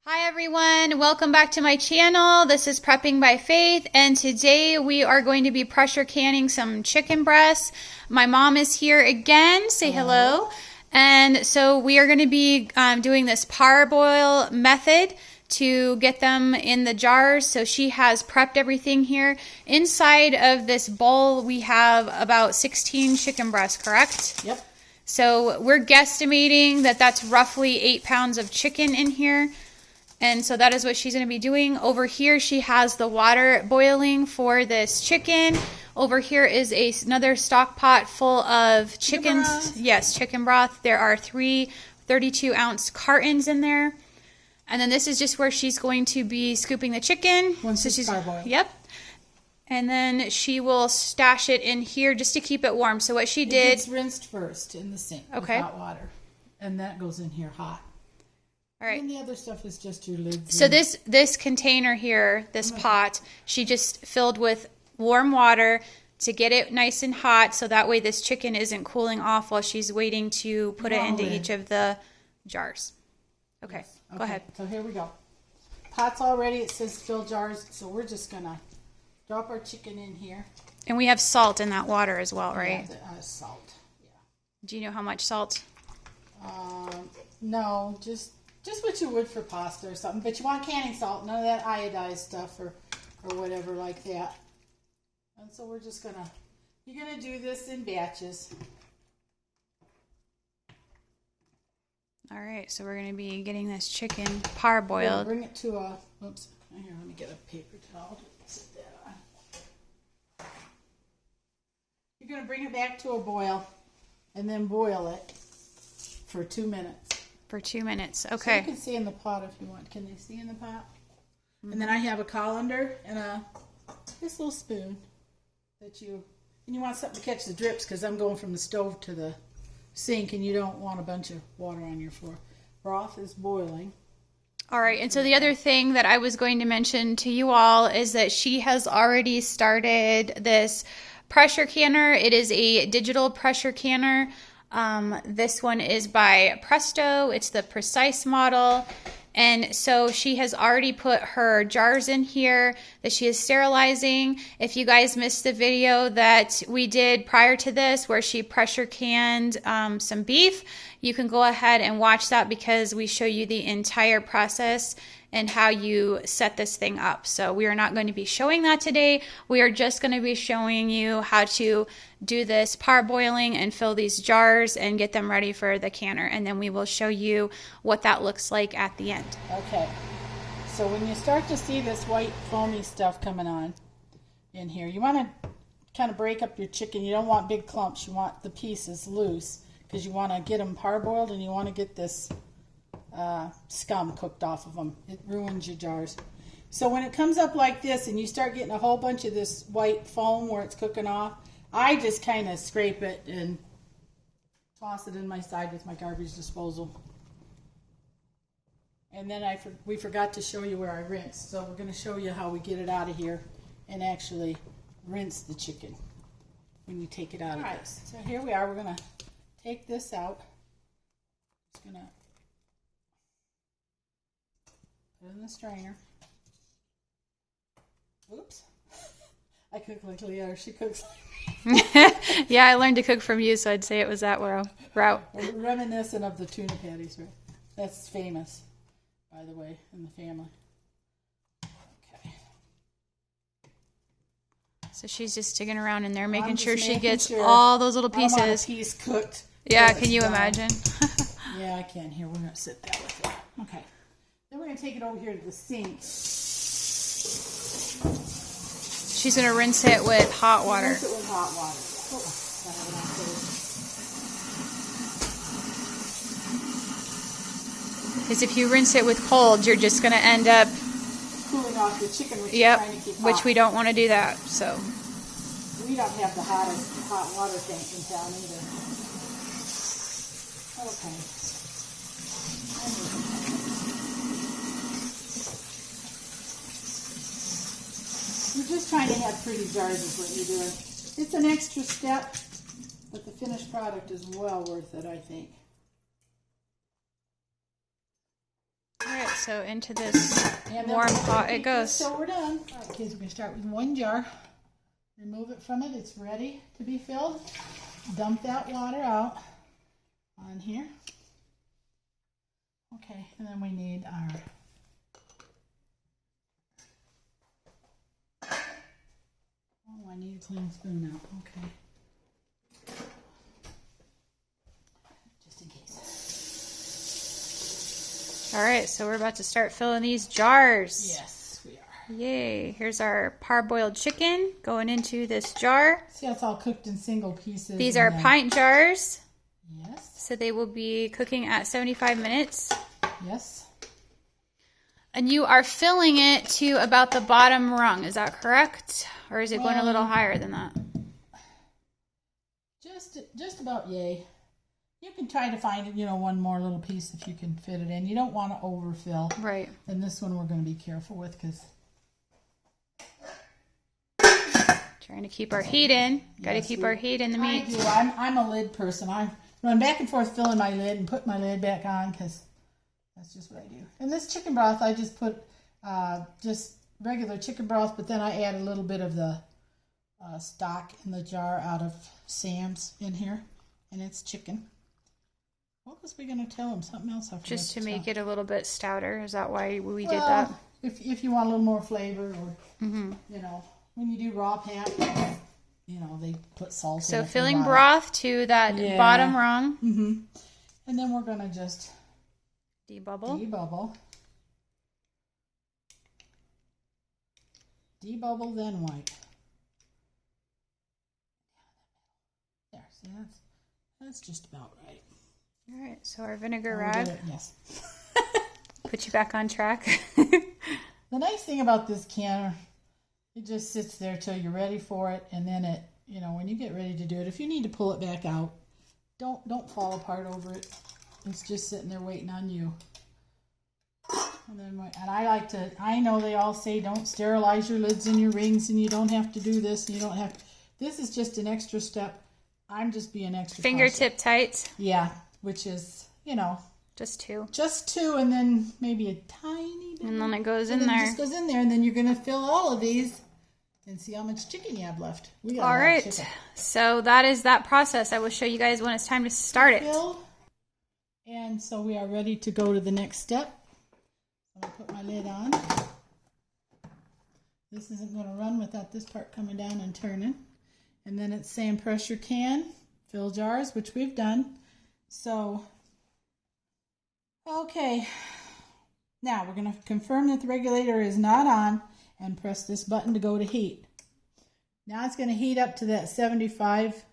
Hi everyone, welcome back to my channel. This is Prepping by Faith, and today we are going to be pressure canning some chicken breasts. My mom is here again. Say hello. And so we are going to be doing this parboil method to get them in the jars. So she has prepped everything here. Inside of this bowl we have about 16 chicken breasts, correct? Yep. So we're guesstimating that that's roughly 8 pounds of chicken in here. And so that is what she's going to be doing. Over here, she has the water boiling for this chicken. Over here is another stock pot full of chicken broth. Yes, chicken broth. There are 3 32-ounce cartons in there. And then this is just where she's going to be scooping the chicken. Once it's parboiled. Yep. And then she will stash it in here just to keep it warm. So what she did... It's rinsed first in the sink with hot water. And that goes in here hot. All right. And the other stuff is just your lids. So this container here, this pot, she just filled with warm water to get it nice and hot, so that way this chicken isn't cooling off while she's waiting to put it into each of the jars. Okay, yes. Go ahead. So here we go. Pot's all ready. It says fill jars, so we're just going to drop our chicken in here. And we have salt in that water as well, right? Yeah, salt. Yeah. Do you know how much salt? No, just what you would for pasta or something. But you want canning salt, none of that iodized stuff or whatever like that. And so we're just you're gonna do this in batches. All right, so we're gonna be getting this chicken parboiled. Bring it to a, oops, here, let me get a paper towel to sit that on. You're gonna bring it back to a boil and then boil it for 2 minutes. For 2 minutes, okay. So you can see in the pot if you want. Can they see in the pot? Mm-hmm. And then I have a colander and this little spoon and you want something to catch the drips because I'm going from the stove to the sink and you don't want a bunch of water on your floor. Broth is boiling. All right, and so the other thing that I was going to mention to you all is that she has already started this pressure canner. It is a digital pressure canner. This one is by Presto. It's the Precise model. And so she has already put her jars in here that she is sterilizing. If you guys missed the video that we did prior to this where she pressure canned some beef, you can go ahead and watch that because we show you the entire process and how you set this thing up. So we are not going to be showing that today. We are just going to be showing you how to do this parboiling and fill these jars and get them ready for the canner. And then we will show you what that looks like at the end. Okay. So when you start to see this white foamy stuff coming on in here, you want to kind of break up your chicken. You don't want big clumps. You want the pieces loose because you want to get them parboiled and you want to get this scum cooked off of them. It ruins your jars. So when it comes up like this and you start getting a whole bunch of this white foam where it's cooking off, I just kind of scrape it and toss it in my side with my garbage disposal. And then we forgot to show you where I rinse. So we're going to show you how we get it out of here and actually rinse the chicken when you take it out of this. So here we are. We're going to take this out. Just going to put it in the strainer. Oops. I cook like Leah, or she cooks like me. Yeah, I learned to cook from you, so I'd say it was that route. Reminiscent of the tuna patties, right? That's famous, by the way, in the family. Okay. So she's just digging around in there, making sure she gets all those little pieces. I want a piece cooked. Yeah, can you imagine? Yeah, I can. Here, we're going to sit that with it. Okay. Then we're going to take it over here to the sink. She's going to rinse it with hot water. Rinse it with hot water. Because if you rinse it with cold, you're just going to end up cooling off the chicken, which you're trying to keep hot. Which we don't want to do that. So we don't have the hottest hot water tank in town either. Okay. You're just trying to have pretty jars is what you're doing. It's an extra step, but the finished product is well worth it, I think. so into this And then warm we're gonna pot it keep this goes. till we're done. All right, kids, we're gonna start with one jar. Remove it from it. It's ready to be filled. Dump that water out on here. Okay, and then we need our I need a clean spoon now. Okay. Just in case. All right, so we're about to start filling these jars. Yes, we are. Yay. Here's our parboiled chicken going into this jar. See, it's all cooked in single pieces. These are pint jars. Yes. So they will be cooking at 75 minutes. Yes. And you are filling it to about the bottom rung. Is that correct? Or is it going a little higher than that? Just about yay. You can try to find, one more little piece if you can fit it in. You don't want to overfill. Right. And this one we're going to be careful with because... Trying to keep our heat in. Got to keep our heat in the meat. I do. I'm a lid person. I run back and forth filling my lid and put my lid back on because that's just what I do. And this chicken broth, I just put just regular chicken broth, but then I add a little bit of the stock in the jar out of Sam's in here. And it's chicken. What was we going to tell them? Something else I forgot Just to make tell. it a little bit stouter. Is that why we did that? If you want a little more flavor or, when you do raw pack, they put salt in it. So filling broth to that bottom rung. Mm-hmm. And then we're going to just debubble. Debubble, then wipe. There, see, that's just about right. All right, so our vinegar rag. Yes. Put you back on track. The nice thing about this canner, it just sits there till you're ready for it, and then it, when you get ready to do it, if you need to pull it back out, don't fall apart over it. It's just sitting there waiting on you. And I know they all say don't sterilize your lids and your rings, and you don't have to do this, and you don't have to. This is just an extra step. I'm just being extra Fingertip tight. Yeah, which is, Just two. Just two, and then maybe a tiny bit. And then it goes in there. It just goes in there, and then you're going to fill all of these and see how much chicken you have left. We got all right. So that is that process. I will show you guys when it's time to start it. And so we are ready to go to the next step. I'm going to put my lid on. This isn't going to run without this part coming down and turning. And then it's saying pressure can, fill jars, which we've done. So, okay. Now we're going to confirm that the regulator is not on and press this button to go to heat. Now it's going to heat up to that 75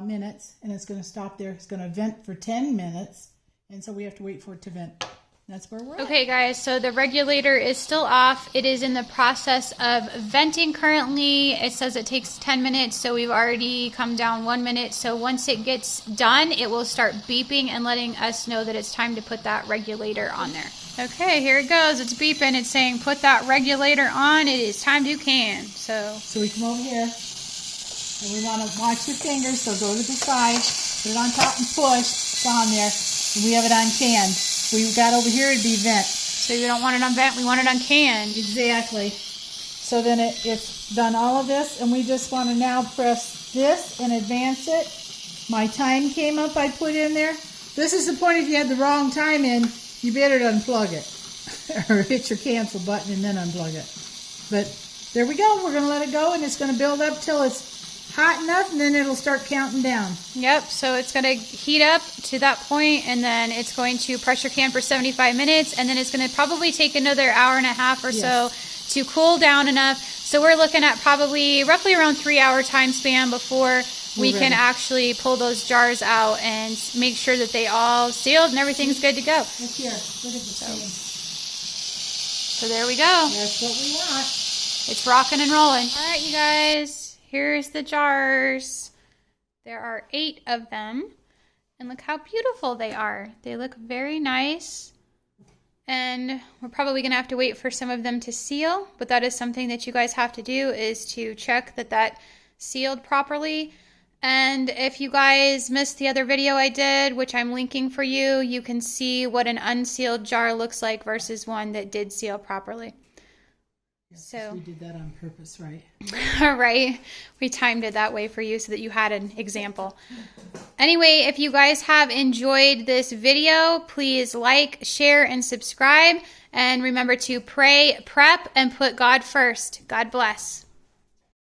minutes, and it's going to stop there. It's going to vent for 10 minutes, and so we have to wait for it to vent. That's where we're at. Okay, guys, so the regulator is still off. It is in the process of venting currently. It says it takes 10 minutes, so we've already come down 1 minute. So once it gets done, it will start beeping and letting us know that it's time to put that regulator on there. Okay, here it goes. It's beeping. It's saying put that regulator on. It is time to can. So we come over here, and we want to watch your fingers, so go to the side, put it on top and push. It's on there, and we have it on can. We've got over here to be vent. So we don't want it on vent, we want it on can. Exactly. So then it's done all of this, and we just want to now press this and advance it. My time came up, I put in there. This is the point if you had the wrong time in, you better unplug it. Or hit your cancel button and then unplug it. But there we go. We're going to let it go, and it's going to build up till it's hot enough, and then it'll start counting down. Yep, so it's going to heat up to that point, and then it's going to pressure can for 75 minutes, and then it's going to probably take another hour and a half or so to cool down enough. So we're looking at probably roughly around 3-hour time span before we can actually pull those jars out and make sure that they all sealed and everything's good to go. Look here. Look at the steam. So there we go. That's what we want. It's rocking and rolling. All right, you guys. Here's the jars. There are 8 of them. And look how beautiful they are. They look very nice. And we're probably going to have to wait for some of them to seal. But that is something that you guys have to do, is to check that that sealed properly. And if you guys missed the other video I did, which I'm linking for you, you can see what an unsealed jar looks like versus one that did seal properly. So we did that on purpose, right? All right. We timed it that way for you so that you had an example. Anyway, if you guys have enjoyed this video, please like, share, and subscribe. And remember to pray, prep, and put God first. God bless.